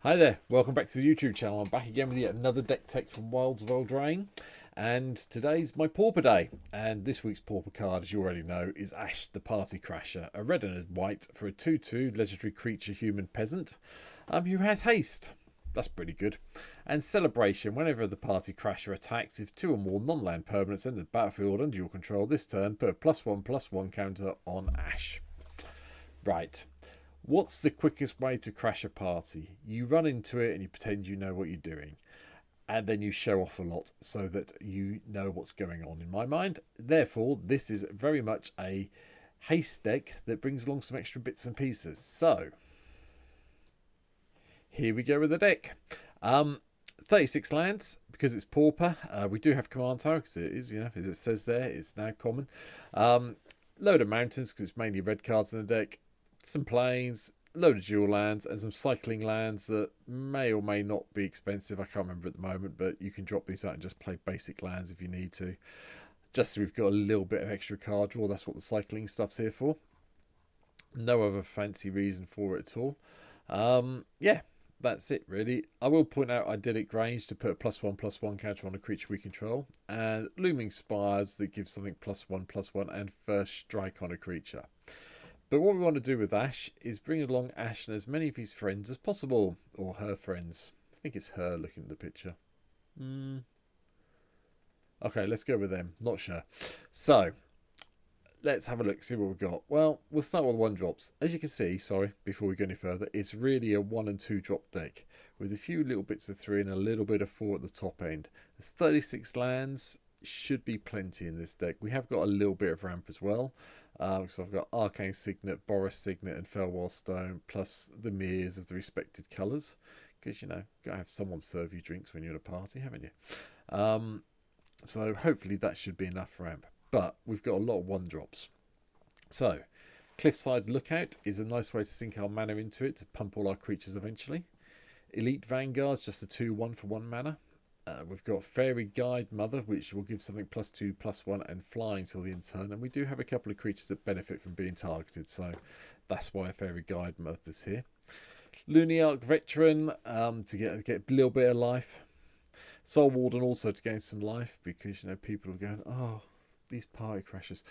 Hi there, welcome back to the YouTube channel. I'm back again with yet another deck tech from Wilds of Eldraine, and today's my Pauper day. And this week's Pauper card, as you already know, is Ash the Party Crasher, a red and a white for a 2/2 legendary creature human peasant who has haste. That's pretty good. And Celebration, whenever the Party Crasher attacks, if two or more non-land permanents enter the battlefield under your control this turn, put a +1/+1 counter on Ash. Right. What's the quickest way to crash a party? You run into it and you pretend you know what you're doing. And then you show off a lot so that you know what's going on, in my mind. Therefore, this is very much a haste deck that brings along some extra bits and pieces. So, here we go with the deck. 36 lands, because it's Pauper. We do have Command Tower, because it is, as it says there, it's now common. Load of mountains, because it's mainly red cards in the deck. Some plains, load of dual lands, and some cycling lands that may or may not be expensive. I can't remember at the moment, but you can drop these out and just play basic lands if you need to. Just so we've got a little bit of extra card draw. That's what the cycling stuff's here for. No other fancy reason for it at all. Yeah, that's it really. I will point out Idyllic Range to put a +1/+1 counter on a creature we control, and Looming Spires that gives something +1/+1 and First Strike on a creature. But what we want to do with Ash is bring along Ash and as many of his friends as possible. Or her friends. I think it's her looking at the picture. Okay, let's go with them. Not sure. So, let's have a look, see what we've got. Well, we'll start with 1-drops. As you can see, sorry, before we go any further, it's really a 1 and 2 drop deck. With a few little bits of 3 and a little bit of 4 at the top end. There's 36 lands. Should be plenty in this deck. We have got a little bit of ramp as well. So I've got Arcane Signet, Boris Signet, and Fellwell Stone, plus the mirrors of the respected colours. Because, you know, gotta have someone serve you drinks when you're at a party, haven't you? So hopefully that should be enough ramp. But we've got a lot of 1-drops. So, Cliffside Lookout is a nice way to sink our mana into it to pump all our creatures eventually. Elite Vanguard's just a 2/1 for 1 mana. We've got Fairy Guide Mother, which will give something +2/+1 and flying till the end turn. And we do have a couple of creatures that benefit from being targeted, so that's why Fairy Guide Mother is here. Looniarch Veteran to get a little bit of life. Soul Warden also to gain some life, because you know people are going, oh, these party crashers.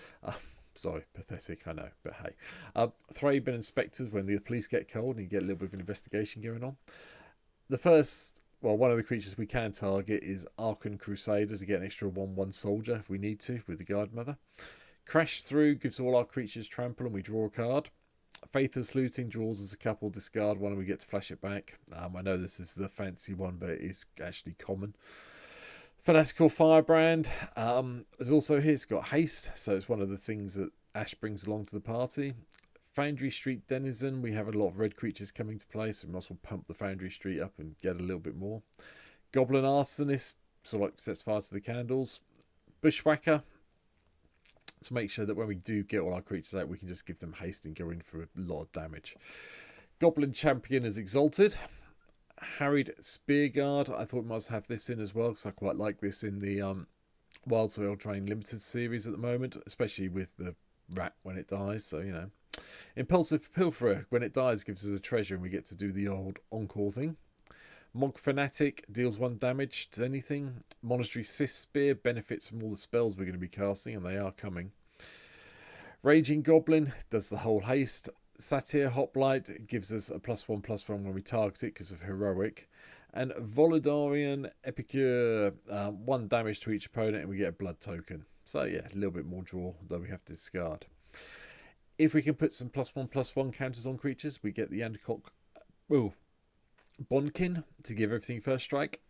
Sorry, pathetic, I know, but hey. Thraben and Spectres when the police get cold and you get a little bit of an investigation going on. The first. Well, one of the creatures we can target is Archon Crusader to get an extra 1/1 soldier if we need to with the Guide Mother. Crash Through gives all our creatures trample and we draw a card. Faithless Looting draws us a couple, discard one and we get to flash it back. I know this is the fancy one, but it is actually common. Fanatical Firebrand is also here. It's got haste, so it's one of the things that Ash brings along to the party. Foundry Street Denizen, we have a lot of red creatures coming to play, so we might as well pump the Foundry Street up and get a little bit more. Goblin Arsonist, sort of like sets fire to the candles. Bushwhacker, to make sure that when we do get all our creatures out, we can just give them haste and go in for a lot of damage. Goblin Champion is Exalted. Harried Spearguard, I thought we might have this in as well, because I quite like this in the Wilds of Eldraine Limited series at the moment, especially with the rat when it dies, so you know. Impulsive Pilferer, when it dies, gives us a treasure and we get to do the old encore thing. Monk Fanatic deals 1 damage to anything. Monastery Sith Spear benefits from all the spells we're going to be casting, and they are coming. Raging Goblin does the whole haste. Satyr Hoplite gives us a +1/+1 when we target it because of heroic. And Volodarian Epicure, 1 damage to each opponent and we get a blood token. So yeah, a little bit more draw, though we have to discard. If we can put some +1/+1 counters on creatures, we get the Anticock Bondkin to give everything first strike.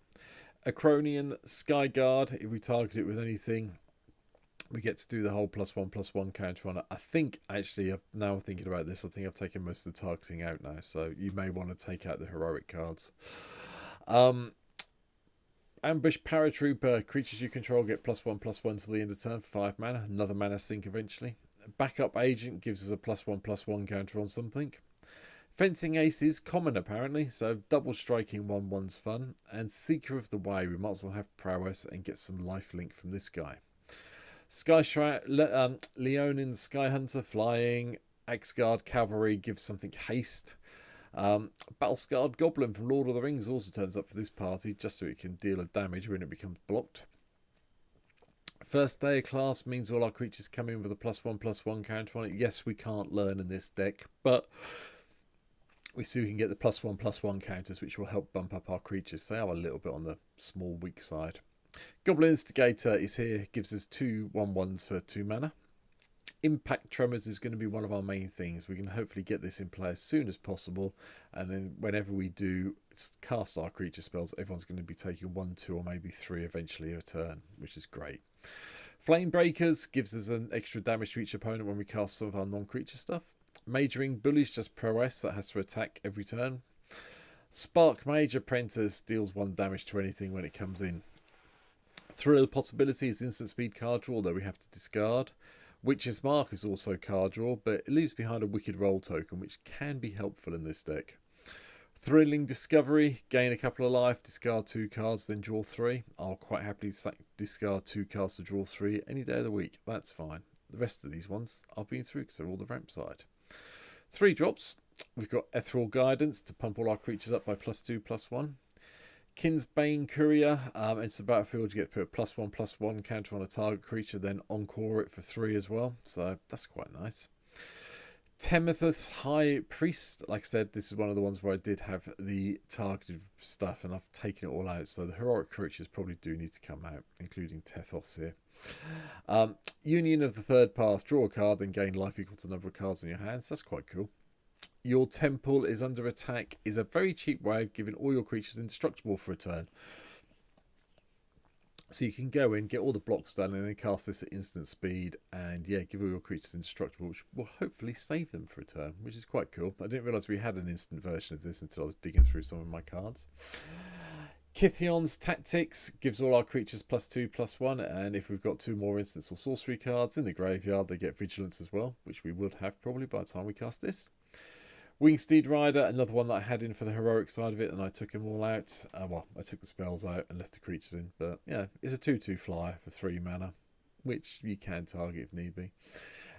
Acronian Skyguard, if we target it with anything, we get to do the whole +1/+1 counter on it. I think, actually, now I'm thinking about this, I think I've taken most of the targeting out now, so you may want to take out the heroic cards. Ambush Paratrooper, creatures you control get +1/+1 till the end of turn for 5 mana, another mana sink eventually. Backup Agent gives us a +1/+1 counter on something. Fencing Ace is common apparently, so double striking 1/1's fun. And Seeker of the Way, we might as well have prowess and get some lifelink from this guy. Leonin Skyhunter flying. Axguard Cavalry gives something haste. Battle-scarred Goblin from Lord of the Rings also turns up for this party, just so it can deal a damage when it becomes blocked. First day of class means all our creatures come in with a +1/+1 counter on it. Yes, we can't learn in this deck, but we still can get the +1/+1 counters, which will help bump up our creatures. They are a little bit on the small, weak side. Goblin Instigator is here, gives us 2 1/1s for 2 mana. Impact Tremors is going to be one of our main things. We can hopefully get this in play as soon as possible, and then whenever we do cast our creature spells, everyone's going to be taking 1, 2, or maybe 3 eventually a turn, which is great. Flame Breakers gives us an extra damage to each opponent when we cast some of our non-creature stuff. Majoring Bullies just prowess that has to attack every turn. Spark Mage Apprentice deals 1 damage to anything when it comes in. Thrill of Possibility is instant speed card draw, though we have to discard. Witch's Mark is also card draw, but it leaves behind a Wicked Roll token, which can be helpful in this deck. Thrilling Discovery, gain a couple of life, discard 2 cards, then draw 3. I'll quite happily discard 2 cards to draw 3 any day of the week. That's fine. The rest of these ones I've been through because they're all the ramp side. 3 drops. We've got Ethereal Guidance to pump all our creatures up by +2/+1. Kinsbane Courier. It's the battlefield. You get to put a +1/+1 counter on a target creature, then encore it for 3 as well. So that's quite nice. Temethus High Priest. Like I said, this is one of the ones where I did have the targeted stuff, and I've taken it all out. So the heroic creatures probably do need to come out, including Tethos here. Union of the Third Path. Draw a card, then gain life equal to the number of cards in your hands. That's quite cool. Your Temple is under attack is a very cheap way of giving all your creatures indestructible for a turn. So you can go in, get all the blocks done, and then cast this at instant speed, and yeah, give all your creatures indestructible, which will hopefully save them for a turn, which is quite cool. I didn't realise we had an instant version of this until I was digging through some of my cards. Kythion's Tactics gives all our creatures +2/+1, and if we've got 2 more instants or sorcery cards in the graveyard, they get Vigilance as well, which we would have probably by the time we cast this. Wingsteed Rider, another one that I had in for the heroic side of it, and I took them all out. Well, I took the spells out and left the creatures in, but yeah, it's a 2/2 flyer for 3 mana, which you can target if need be.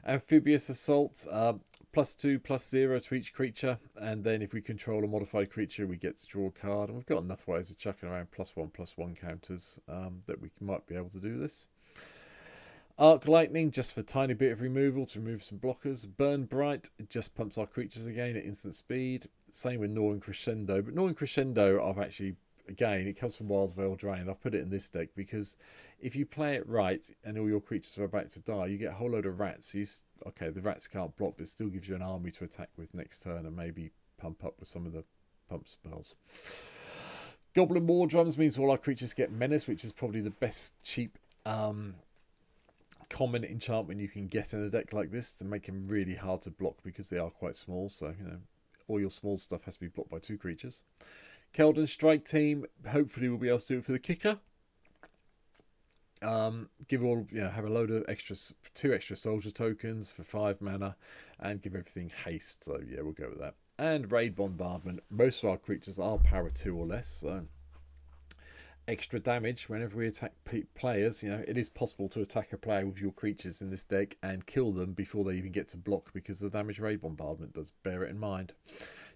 Amphibious Assault, +2/+0 to each creature, and then if we control a modified creature, we get to draw a card, and we've got enough ways of chucking around +1/+1 counters that we might be able to do this. Arc Lightning, just for a tiny bit of removal to remove some blockers. Burn Bright just pumps our creatures again at instant speed. Same with Gnawing Crescendo. But Gnawing Crescendo, I've actually, again, it comes from Wild's Veil Drain. I've put it in this deck because if you play it right and all your creatures are about to die, you get a whole load of rats. So okay, the rats can't block, but it still gives you an army to attack with next turn and maybe pump up with some of the pump spells. Goblin War Drums means all our creatures get Menace, which is probably the best cheap common enchantment you can get in a deck like this to make them really hard to block because they are quite small. So, you know, all your small stuff has to be blocked by 2 creatures. Keldon Strike Team, hopefully we'll be able to do it for the kicker. Give all, have a load of 2 extra soldier tokens for 5 mana and give everything haste. So yeah, we'll go with that. And Raid Bombardment. Most of our creatures are power 2 or less, so extra damage whenever we attack players. It is possible to attack a player with your creatures in this deck and kill them before they even get to block because of the damage Raid Bombardment does. Bear it in mind.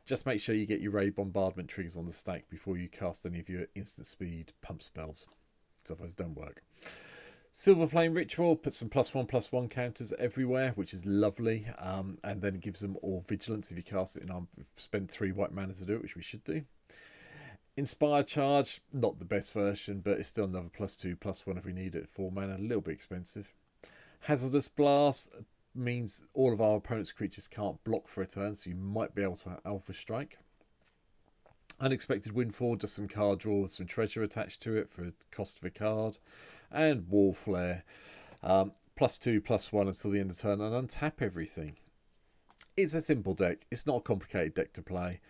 Just make sure you get your Raid Bombardment triggers on the stack before you cast any of your instant speed pump spells, because otherwise they don't work. Silver Flame Ritual puts some +1/+1 counters everywhere, which is lovely, and then it gives them all Vigilance if you cast it and spend 3 white mana to do it, which we should do. Inspired Charge, not the best version, but it's still another +2/+1 if we need it. 4 mana, a little bit expensive. Hazardous Blast means all of our opponent's creatures can't block for a turn, so you might be able to Alpha Strike. Unexpected Windfall, just some card draw with some treasure attached to it for the cost of a card. And Wall Flare, +2/+1 until the end of the turn and untap everything. It's a simple deck. It's not a complicated deck to play.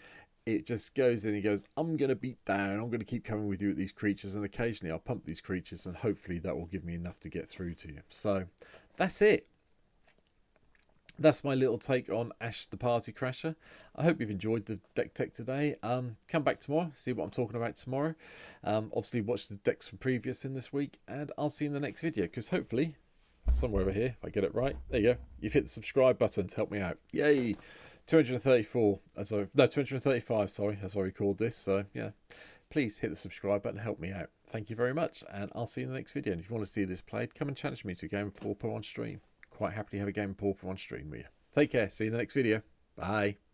It just goes in and goes, I'm going to beat down, I'm going to keep coming with you with these creatures, and occasionally I'll pump these creatures, and hopefully that will give me enough to get through to you. So that's it. That's my little take on Ash the Party Crasher. I hope you've enjoyed the deck tech today. Come back tomorrow, see what I'm talking about tomorrow. Obviously watch the decks from previous in this week, and I'll see you in the next video, because hopefully, somewhere over here, if I get it right, there you go. You've hit the subscribe button to help me out. Yay! 234, sorry, no, 235, sorry, as I record this. So, yeah, please hit the subscribe button, help me out. Thank you very much, and I'll see you in the next video. And if you want to see this played, come and challenge me to a game of Pauper on stream. Quite happily have a game of Pauper on stream with you. Take care, see you in the next video. Bye.